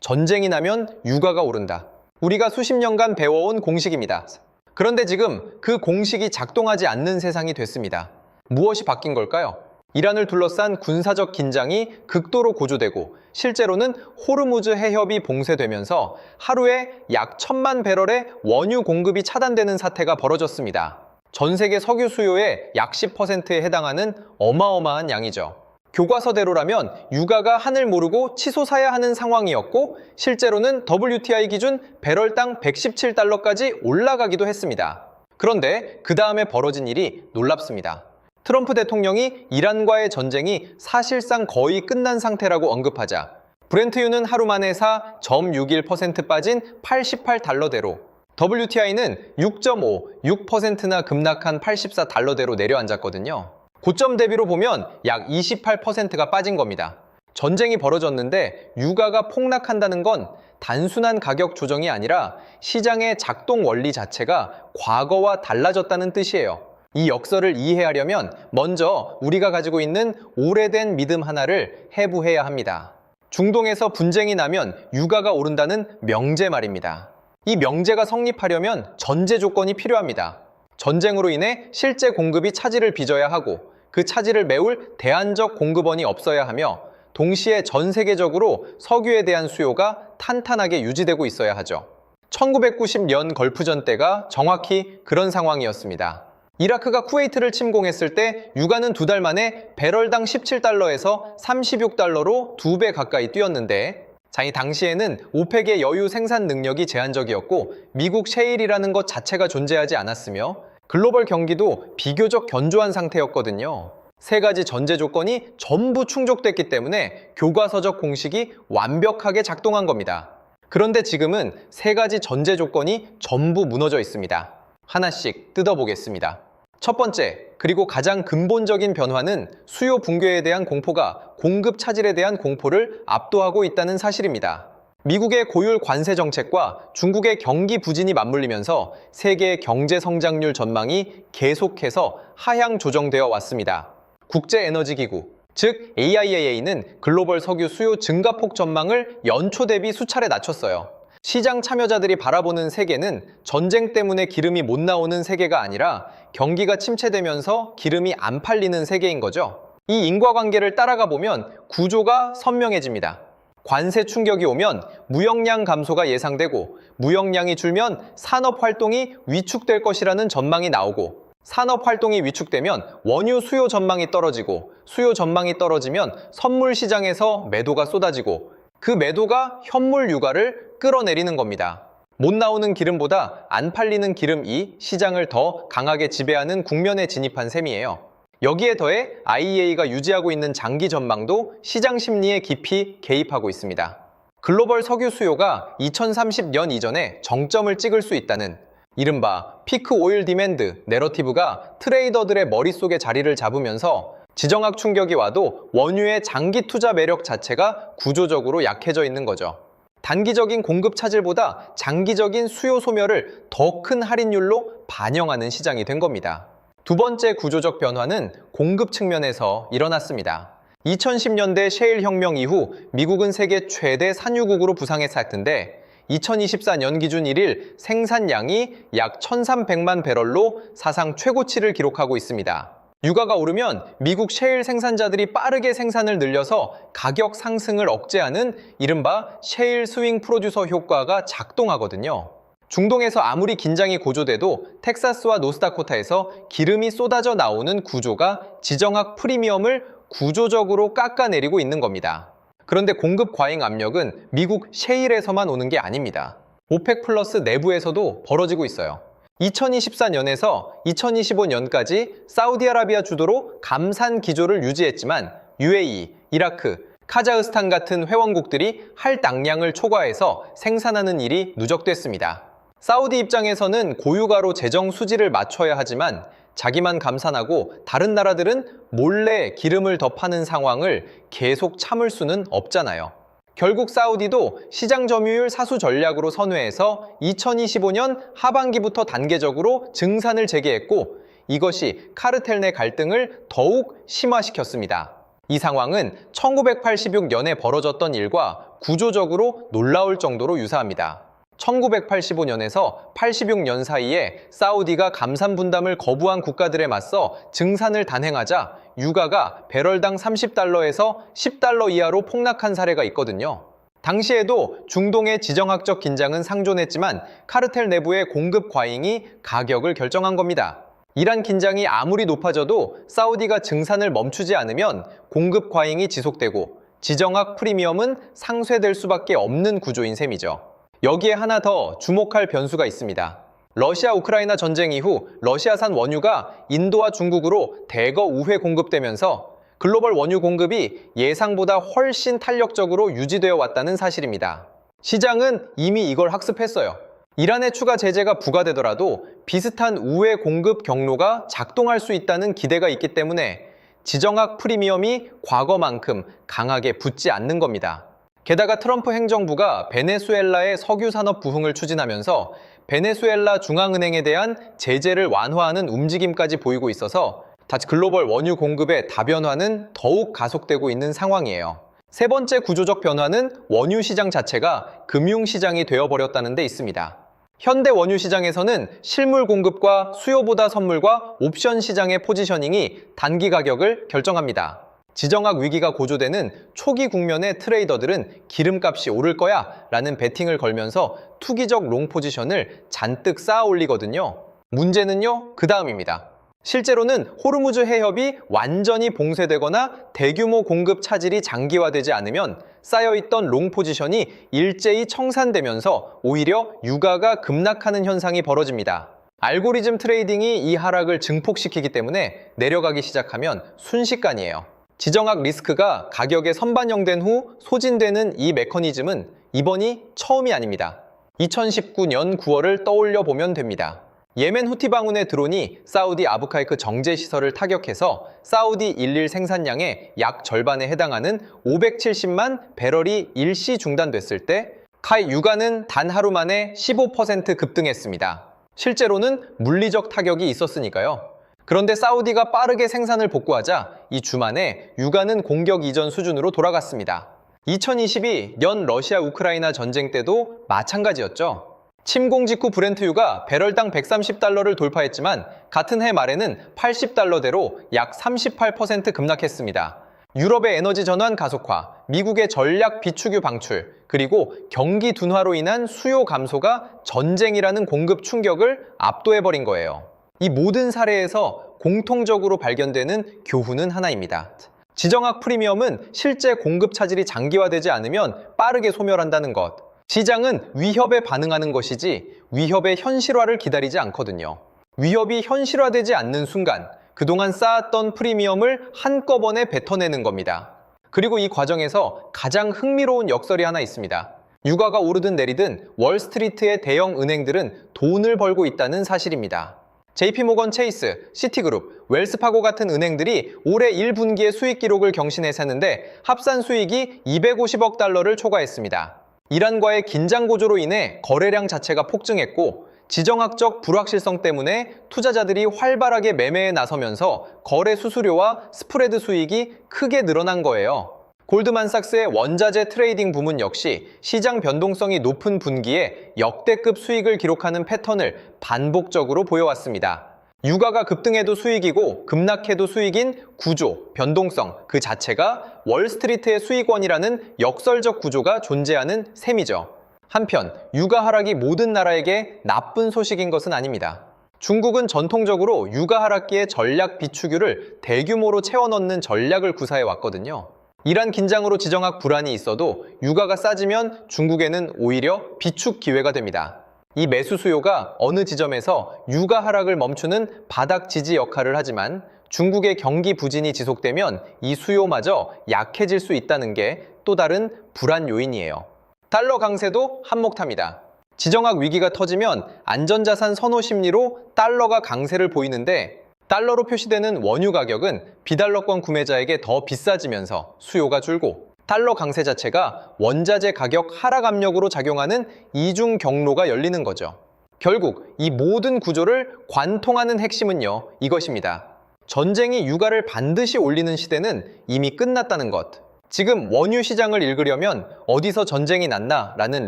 전쟁이 나면 유가가 오른다. 우리가 수십 년간 배워온 공식입니다. 그런데 지금 그 공식이 작동하지 않는 세상이 됐습니다. 무엇이 바뀐 걸까요? 이란을 둘러싼 군사적 긴장이 극도로 고조되고 실제로는 호르무즈 해협이 봉쇄되면서 하루에 약 1,000만 배럴의 원유 공급이 차단되는 사태가 벌어졌습니다. 전 세계 석유 수요의 약 10%에 해당하는 어마어마한 양이죠. 교과서대로라면 유가가 하늘 모르고 치솟아야 하는 상황이었고 실제로는 WTI 기준 배럴당 117달러까지 올라가기도 했습니다. 그런데 그 다음에 벌어진 일이 놀랍습니다. 트럼프 대통령이 이란과의 전쟁이 사실상 거의 끝난 상태라고 언급하자 브렌트유는 하루 만에 4.61% 빠진 88달러대로, WTI는 6.5, 6%나 급락한 84달러대로 내려앉았거든요. 고점 대비로 보면 약 28%가 빠진 겁니다. 전쟁이 벌어졌는데 유가가 폭락한다는 건 단순한 가격 조정이 아니라 시장의 작동 원리 자체가 과거와 달라졌다는 뜻이에요. 이 역설을 이해하려면 먼저 우리가 가지고 있는 오래된 믿음 하나를 해부해야 합니다. 중동에서 분쟁이 나면 유가가 오른다는 명제 말입니다. 이 명제가 성립하려면 전제 조건이 필요합니다. 전쟁으로 인해 실제 공급이 차질을 빚어야 하고 그 차질을 메울 대안적 공급원이 없어야 하며 동시에 전 세계적으로 석유에 대한 수요가 탄탄하게 유지되고 있어야 하죠. 1990년 걸프전 때가 정확히 그런 상황이었습니다. 이라크가 쿠웨이트를 침공했을 때 유가는 2달 만에 배럴당 17달러에서 36달러로 2배 가까이 뛰었는데 이 당시에는 오펙의 여유 생산 능력이 제한적이었고 미국 셰일이라는 것 자체가 존재하지 않았으며 글로벌 경기도 비교적 견조한 상태였거든요. 세 가지 전제 조건이 전부 충족됐기 때문에 교과서적 공식이 완벽하게 작동한 겁니다. 그런데 지금은 세 가지 전제 조건이 전부 무너져 있습니다. 하나씩 뜯어보겠습니다. 첫 번째, 그리고 가장 근본적인 변화는 수요 붕괴에 대한 공포가 공급 차질에 대한 공포를 압도하고 있다는 사실입니다. 미국의 고율 관세 정책과 중국의 경기 부진이 맞물리면서 세계의 경제 성장률 전망이 계속해서 하향 조정되어 왔습니다. 국제에너지기구, 즉 AIEA는 글로벌 석유 수요 증가폭 전망을 연초 대비 수차례 낮췄어요. 시장 참여자들이 바라보는 세계는 전쟁 때문에 기름이 못 나오는 세계가 아니라 경기가 침체되면서 기름이 안 팔리는 세계인 거죠. 이 인과관계를 따라가 보면 구조가 선명해집니다. 관세 충격이 오면 무역량 감소가 예상되고 무역량이 줄면 산업 활동이 위축될 것이라는 전망이 나오고 산업 활동이 위축되면 원유 수요 전망이 떨어지고 수요 전망이 떨어지면 선물 시장에서 매도가 쏟아지고 그 매도가 현물 유가를 끌어내리는 겁니다. 못 나오는 기름보다 안 팔리는 기름이 시장을 더 강하게 지배하는 국면에 진입한 셈이에요. 여기에 더해 IEA가 유지하고 있는 장기 전망도 시장 심리에 깊이 개입하고 있습니다. 글로벌 석유 수요가 2030년 이전에 정점을 찍을 수 있다는 이른바 피크 오일 디맨드 내러티브가 트레이더들의 머릿속에 자리를 잡으면서 지정학 충격이 와도 원유의 장기 투자 매력 자체가 구조적으로 약해져 있는 거죠. 단기적인 공급 차질보다 장기적인 수요 소멸을 더 큰 할인율로 반영하는 시장이 된 겁니다. 두 번째 구조적 변화는 공급 측면에서 일어났습니다. 2010년대 셰일 혁명 이후 미국은 세계 최대 산유국으로 부상했을 텐데 2024년 기준 1일 생산량이 약 1,300만 배럴로 사상 최고치를 기록하고 있습니다. 유가가 오르면 미국 셰일 생산자들이 빠르게 생산을 늘려서 가격 상승을 억제하는 이른바 셰일 스윙 프로듀서 효과가 작동하거든요. 중동에서 아무리 긴장이 고조돼도 텍사스와 노스다코타에서 기름이 쏟아져 나오는 구조가 지정학 프리미엄을 구조적으로 깎아내리고 있는 겁니다. 그런데 공급 과잉 압력은 미국 셰일에서만 오는 게 아닙니다. 오펙 플러스 내부에서도 벌어지고 있어요. 2024년에서 2025년까지 사우디아라비아 주도로 감산 기조를 유지했지만 UAE, 이라크, 카자흐스탄 같은 회원국들이 할당량을 초과해서 생산하는 일이 누적됐습니다. 사우디 입장에서는 고유가로 재정 수지를 맞춰야 하지만 자기만 감산하고 다른 나라들은 몰래 기름을 더 파는 상황을 계속 참을 수는 없잖아요. 결국 사우디도 시장 점유율 사수 전략으로 선회해서 2025년 하반기부터 단계적으로 증산을 재개했고 이것이 카르텔 내 갈등을 더욱 심화시켰습니다. 이 상황은 1986년에 벌어졌던 일과 구조적으로 놀라울 정도로 유사합니다. 1985년에서 86년 사이에 사우디가 감산 분담을 거부한 국가들에 맞서 증산을 단행하자 유가가 배럴당 30달러에서 10달러 이하로 폭락한 사례가 있거든요. 당시에도 중동의 지정학적 긴장은 상존했지만 카르텔 내부의 공급 과잉이 가격을 결정한 겁니다. 이란 긴장이 아무리 높아져도 사우디가 증산을 멈추지 않으면 공급 과잉이 지속되고 지정학 프리미엄은 상쇄될 수밖에 없는 구조인 셈이죠. 여기에 하나 더 주목할 변수가 있습니다. 러시아 우크라이나 전쟁 이후 러시아산 원유가 인도와 중국으로 대거 우회 공급되면서 글로벌 원유 공급이 예상보다 훨씬 탄력적으로 유지되어 왔다는 사실입니다. 시장은 이미 이걸 학습했어요. 이란의 추가 제재가 부과되더라도 비슷한 우회 공급 경로가 작동할 수 있다는 기대가 있기 때문에 지정학 프리미엄이 과거만큼 강하게 붙지 않는 겁니다. 게다가 트럼프 행정부가 베네수엘라의 석유 산업 부흥을 추진하면서 베네수엘라 중앙은행에 대한 제재를 완화하는 움직임까지 보이고 있어서 다시 글로벌 원유 공급의 다변화는 더욱 가속되고 있는 상황이에요. 세 번째 구조적 변화는 원유 시장 자체가 금융시장이 되어버렸다는 데 있습니다. 현대 원유 시장에서는 실물 공급과 수요보다 선물과 옵션 시장의 포지셔닝이 단기 가격을 결정합니다. 지정학 위기가 고조되는 초기 국면의 트레이더들은 기름값이 오를 거야 라는 베팅을 걸면서 투기적 롱 포지션을 잔뜩 쌓아 올리거든요. 문제는요, 그 다음입니다. 실제로는 호르무즈 해협이 완전히 봉쇄되거나 대규모 공급 차질이 장기화되지 않으면 쌓여있던 롱 포지션이 일제히 청산되면서 오히려 유가가 급락하는 현상이 벌어집니다. 알고리즘 트레이딩이 이 하락을 증폭시키기 때문에 내려가기 시작하면 순식간이에요. 지정학 리스크가 가격에 선반영된 후 소진되는 이 메커니즘은 이번이 처음이 아닙니다. 2019년 9월을 떠올려 보면 됩니다. 예멘 후티 방운의 드론이 사우디 아부카이크 정제 시설을 타격해서 사우디 일일 생산량의 약 절반에 해당하는 570만 배럴이 일시 중단됐을 때 카이 유가는 단 하루 만에 15% 급등했습니다. 실제로는 물리적 타격이 있었으니까요. 그런데 사우디가 빠르게 생산을 복구하자 이 주 만에 유가는 공격 이전 수준으로 돌아갔습니다. 2022년 러시아 우크라이나 전쟁 때도 마찬가지였죠. 침공 직후 브렌트유가 배럴당 130달러를 돌파했지만 같은 해 말에는 80달러대로 약 38% 급락했습니다. 유럽의 에너지 전환 가속화, 미국의 전략 비축유 방출, 그리고 경기 둔화로 인한 수요 감소가 전쟁이라는 공급 충격을 압도해버린 거예요. 이 모든 사례에서 공통적으로 발견되는 교훈은 하나입니다. 지정학 프리미엄은 실제 공급 차질이 장기화되지 않으면 빠르게 소멸한다는 것. 시장은 위협에 반응하는 것이지 위협의 현실화를 기다리지 않거든요. 위협이 현실화되지 않는 순간 그동안 쌓았던 프리미엄을 한꺼번에 뱉어내는 겁니다. 그리고 이 과정에서 가장 흥미로운 역설이 하나 있습니다. 유가가 오르든 내리든 월스트리트의 대형 은행들은 돈을 벌고 있다는 사실입니다. JP모건 체이스, 시티그룹, 웰스파고 같은 은행들이 올해 1분기의 수익 기록을 경신했었는데 합산 수익이 250억 달러를 초과했습니다. 이란과의 긴장 고조로 인해 거래량 자체가 폭증했고 지정학적 불확실성 때문에 투자자들이 활발하게 매매에 나서면서 거래 수수료와 스프레드 수익이 크게 늘어난 거예요. 골드만삭스의 원자재 트레이딩 부문 역시 시장 변동성이 높은 분기에 역대급 수익을 기록하는 패턴을 반복적으로 보여왔습니다. 유가가 급등해도 수익이고 급락해도 수익인 구조, 변동성 그 자체가 월스트리트의 수익원이라는 역설적 구조가 존재하는 셈이죠. 한편 유가 하락이 모든 나라에게 나쁜 소식인 것은 아닙니다. 중국은 전통적으로 유가 하락기에 전략 비축유를 대규모로 채워넣는 전략을 구사해 왔거든요. 이란 긴장으로 지정학 불안이 있어도 유가가 싸지면 중국에는 오히려 비축 기회가 됩니다. 이 매수 수요가 어느 지점에서 유가 하락을 멈추는 바닥 지지 역할을 하지만 중국의 경기 부진이 지속되면 이 수요마저 약해질 수 있다는 게 또 다른 불안 요인이에요. 달러 강세도 한몫합니다. 지정학 위기가 터지면 안전자산 선호 심리로 달러가 강세를 보이는데 달러로 표시되는 원유 가격은 비달러권 구매자에게 더 비싸지면서 수요가 줄고 달러 강세 자체가 원자재 가격 하락 압력으로 작용하는 이중 경로가 열리는 거죠. 결국 이 모든 구조를 관통하는 핵심은요, 이것입니다. 전쟁이 유가를 반드시 올리는 시대는 이미 끝났다는 것. 지금 원유 시장을 읽으려면 어디서 전쟁이 났나 라는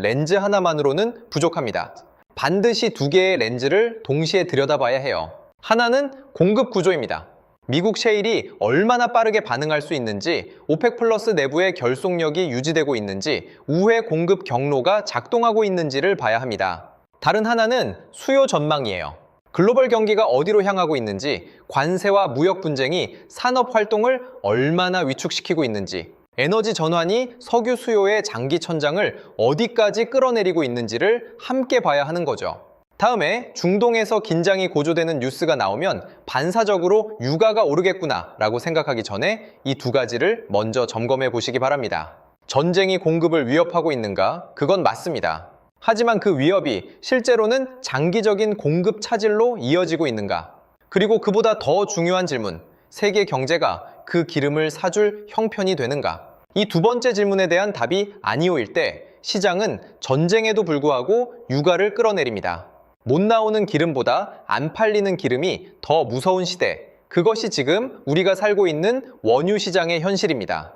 렌즈 하나만으로는 부족합니다. 반드시 두 개의 렌즈를 동시에 들여다봐야 해요. 하나는 공급 구조입니다. 미국 셰일이 얼마나 빠르게 반응할 수 있는지, 오펙 플러스 내부의 결속력이 유지되고 있는지, 우회 공급 경로가 작동하고 있는지를 봐야 합니다. 다른 하나는 수요 전망이에요. 글로벌 경기가 어디로 향하고 있는지, 관세와 무역 분쟁이 산업 활동을 얼마나 위축시키고 있는지, 에너지 전환이 석유 수요의 장기 천장을 어디까지 끌어내리고 있는지를 함께 봐야 하는 거죠. 다음에 중동에서 긴장이 고조되는 뉴스가 나오면 반사적으로 유가가 오르겠구나 라고 생각하기 전에 이 두 가지를 먼저 점검해 보시기 바랍니다. 전쟁이 공급을 위협하고 있는가? 그건 맞습니다. 하지만 그 위협이 실제로는 장기적인 공급 차질로 이어지고 있는가? 그리고 그보다 더 중요한 질문, 세계 경제가 그 기름을 사줄 형편이 되는가? 이 두 번째 질문에 대한 답이 아니오일 때 시장은 전쟁에도 불구하고 유가를 끌어내립니다. 못 나오는 기름보다 안 팔리는 기름이 더 무서운 시대, 그것이 지금 우리가 살고 있는 원유 시장의 현실입니다.